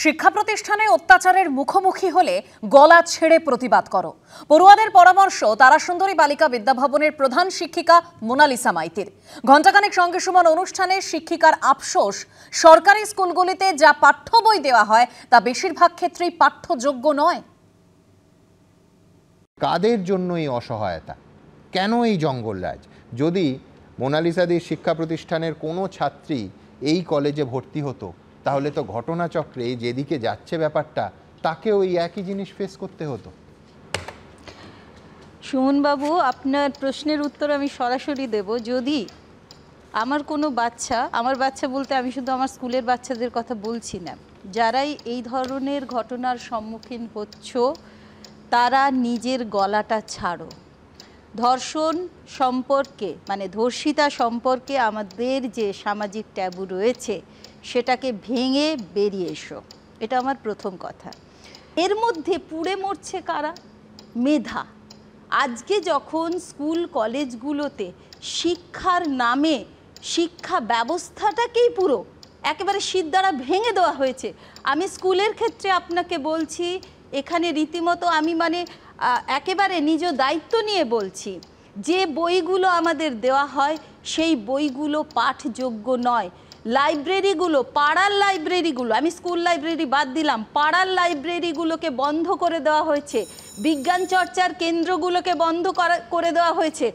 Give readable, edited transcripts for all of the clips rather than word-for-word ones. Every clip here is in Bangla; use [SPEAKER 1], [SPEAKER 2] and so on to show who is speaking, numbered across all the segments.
[SPEAKER 1] শিক্ষা প্রতিষ্ঠানে অত্যাচারের মুখোমুখি হলে গলা ছেড়ে প্রতিবাদ করো। পড়ুয়াদের পরামর্শ তারাসুন্দরী বালিকা বিদ্যাভবনের প্রধান শিক্ষিকা মোনালিসা মাইতির। ঘণ্টাখানেক সঙ্গে সমান অনুষ্ঠানে শিক্ষিকার আফসোস, সরকারি স্কুলগুলিতে যা পাঠ্য বই দেওয়া হয় তা বেশিরভাগ ক্ষেত্রেই পাঠ্যযোগ্য নয়।
[SPEAKER 2] কাদের জন্য এই অসহায়তা, কেন এই জঙ্গলরাজ? যদি মোনালিসাদের শিক্ষা প্রতিষ্ঠানের কোনো ছাত্রী এই কলেজে ভর্তি হতো তাহলে তো ঘটনাচক্রে যেদিকে যাচ্ছে ব্যাপারটা তাকেও এই একই জিনিস ফেস করতে হতো।
[SPEAKER 3] সুমনবাবু, আপনার প্রশ্নের উত্তর আমি সরাসরি দেব। যদি আমার কোনো বাচ্চা, আমার বাচ্চা বলতে আমি শুধু আমার স্কুলের বাচ্চাদের কথা বলছি না, যারাই এই ধরনের ঘটনার সম্মুখীন হচ্ছ তারা নিজের গলাটা ছাড়ো। ধর্ষণ সম্পর্কে মানে ধর্ষিতা সম্পর্কে আমাদের যে সামাজিক ট্যাবু রয়েছে সেটাকে ভেঙে বেরিয়ে এসো, এটা আমার প্রথম কথা। এর মধ্যে পুড়ে মরছে কারা? মেধা। আজকে যখন স্কুল কলেজগুলোতে শিক্ষার নামে শিক্ষা ব্যবস্থাটাকেই পুরো একেবারে শিরদাঁড়া ভেঙে দেওয়া হয়েছে। আমি স্কুলের ক্ষেত্রে আপনাকে বলছি, এখানে রীতিমতো আমি একেবারে নিজ দায়িত্ব নিয়ে বলছি, যে বইগুলো আমাদের দেওয়া হয় সেই বইগুলো পাঠযোগ্য নয়। লাইব্রেরিগুলো, পাড়ার লাইব্রেরিগুলো, আমি স্কুল লাইব্রেরি বাদ দিলাম, পাড়ার লাইব্রেরিগুলোকে বন্ধ করে দেওয়া হয়েছে, বিজ্ঞান চর্চার কেন্দ্রগুলোকে বন্ধ করে দেওয়া হয়েছে।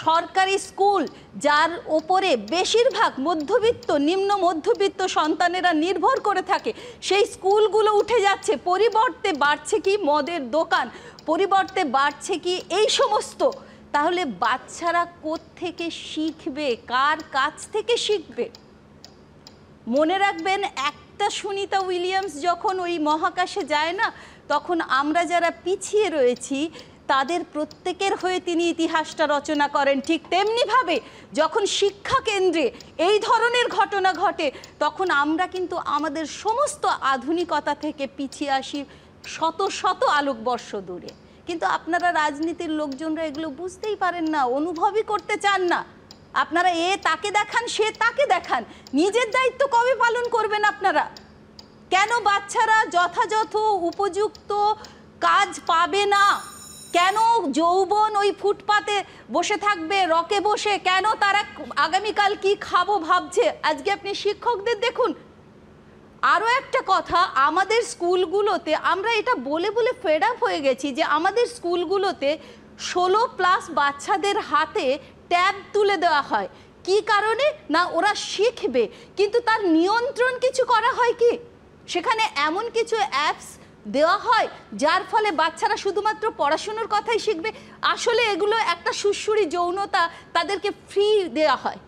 [SPEAKER 3] সরকারি স্কুল যার ওপরে বেশিরভাগ মধ্যবিত্ত, নিম্ন মধ্যবিত্ত সন্তানেরা নির্ভর করে থাকে, সেই স্কুলগুলো উঠে যাচ্ছে। পরিবর্তে বাড়ছে কি মদের দোকান, পরিবর্তে বাড়ছে কি এই সমস্ত। তাহলে বাচ্চারা কোত্থেকে শিখবে? কার কাছ থেকে শিখবে? মনে রাখবেন, একটা সুনিতা উইলিয়ামস যখন ওই মহাকাশে যায় না, তখন আমরা যারা পিছিয়ে রয়েছি তাদের প্রত্যেকের হয়ে তিনি ইতিহাসটা রচনা করেন। ঠিক তেমনিভাবে যখন শিক্ষা কেন্দ্রে এই ধরনের ঘটনা ঘটে তখন আমরা কিন্তু আমাদের সমস্ত আধুনিকতা থেকে পিছিয়ে আসি শত শত আলোকবর্ষ দূরে। কিন্তু আপনারা রাজনীতির লোকজনরা এগুলো বুঝতেই পারেন না, অনুভবই করতে চান না। আপনারা তাকে দেখান, সে তাকে দেখান। নিজের দায়িত্ব কবে পালন করবেন আপনারা? কেন বাচ্চারা যথাযথ উপযুক্ত কাজ পাবে না? কেন যৌবন ওই ফুটপাতে বসে থাকবে, রকে বসে? কেন তারা আগামীকাল কি খাবো ভাবছে? আজকে আপনি শিক্ষকদের দেখুন। আরও একটা কথা, আমাদের স্কুলগুলোতে আমরা এটা বলে বলে ফেড আপ হয়ে গেছি যে আমাদের স্কুলগুলোতে 16+ বাচ্চাদের হাতে ট্যাব তুলে দেওয়া হয়। কি কারণে? না ওরা শিখবে, কিন্তু তার নিয়ন্ত্রণ কিছু করা হয় কি? সেখানে এমন কিছু অ্যাপস দেওয়া হয় যার ফলে বাচ্চারা শুধুমাত্র পড়াশুনোর কথাই শিখবে। আসলে এগুলো একটা সুড়সুড়ি যৌনতা তাদেরকে ফ্রি দেওয়া হয়।